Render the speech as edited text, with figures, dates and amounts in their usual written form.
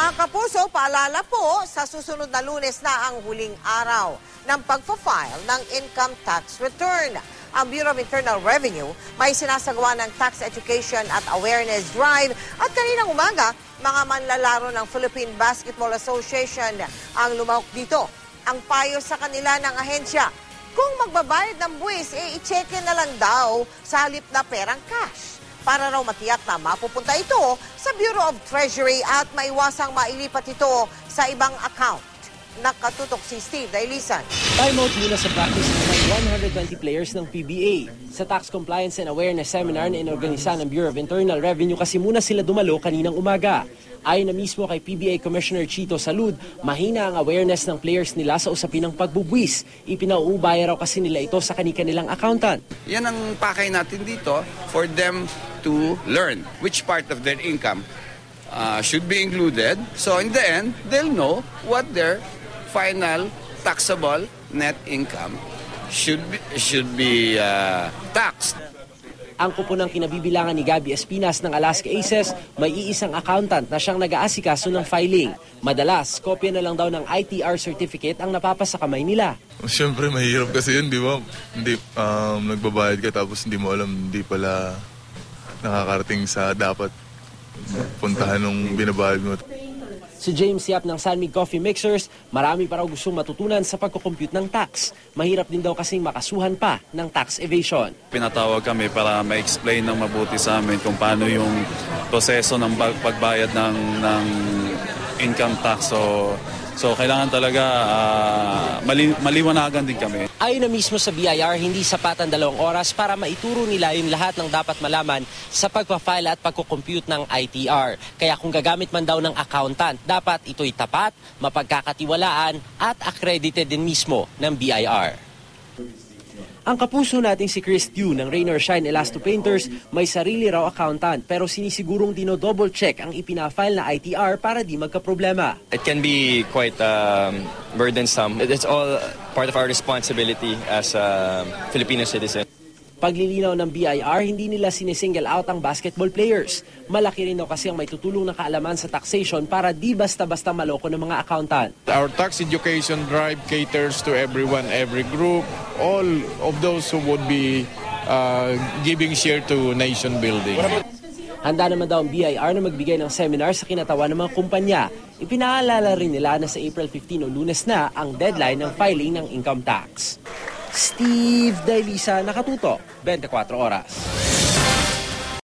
Mga kapuso, paalala po, sa susunod na Lunes na ang huling araw ng pagpa-file ng income tax return. Ang Bureau of Internal Revenue may sinasagawa ng tax education at awareness drive at kaninang umaga, mga manlalaro ng Philippine Basketball Association ang lumahok dito. Ang payo sa kanila ng ahensya, kung magbabayad ng buwis, i-check-in na lang daw sa halip na perang cash, para raw matiyak na mapupunta ito sa Bureau of Treasury at maiwasang mailipat ito sa ibang account. Nakatutok si Steve Dailisan. Timeout muna sa practice ng 120 players ng PBA. Sa Tax Compliance and Awareness Seminar na inorganisa ng Bureau of Internal Revenue kasi muna sila dumalo kaninang umaga. Ayon na mismo kay PBA Commissioner Chito Salud, mahina ang awareness ng players nila sa usapin ng pagbubwis. Ipinauubaya raw kasi nila ito sa kanilang accountant. Yan ang pakay natin dito for them to learn which part of their income should be included. So in the end, they'll know what their final taxable net income should be taxed. Ang kupunang kinabibilangan ni Gabby Espinas ng Alaska Aces, may iisang accountant na siyang nag-aasikaso ng filing. Madalas, kopya na lang daw ng ITR certificate ang napapasa kamay nila. Siyempre, mahirap kasi yun, di ba? Hindi, nagbabayad ka tapos hindi mo alam, hindi pala nakakarating sa dapat puntahan ng binabayad mo. Si James Yap ng Sanmig Coffee Mixers, marami pa raw gustong matutunan sa pagkukompute ng tax. Mahirap din daw kasing makasuhan pa ng tax evasion. Pinatawag kami para ma-explain ng mabuti sa amin kung paano yung proseso ng pagbayad ng income tax. So kailangan talaga maliwanagan din kami. Ayon na mismo sa BIR, hindi sapat ang 2 oras para maituro nila yung lahat ng dapat malaman sa pagpa-file at pagkukompute ng ITR. Kaya kung gagamit man daw ng accountant, dapat ito'y tapat, mapagkakatiwalaan at accredited din mismo ng BIR. Ang kapuso nating si Chris Tew ng Rain or Shine Elasto Painters may sarili raw accountant pero sinisigurong dino-double check ang ipina-file na ITR para di magkaproblema. It can be quite burdensome. It's all part of our responsibility as a Filipino citizen. Paglilinaw ng BIR, hindi nila sinisingle out ang basketball players. Malaki rin daw kasi ang may tutulong na kaalaman sa taxation para di basta-basta maloko ng mga accountant. Our tax education drive caters to everyone, every group, all of those who would be giving share to nation building. Handa naman daw ang BIR na magbigay ng seminar sa kinatawan ng mga kumpanya. Ipinaalala rin nila na sa April 15 o Lunes na ang deadline ng filing ng income tax. Steve Dailisa, Nakatutok, 24 Oras.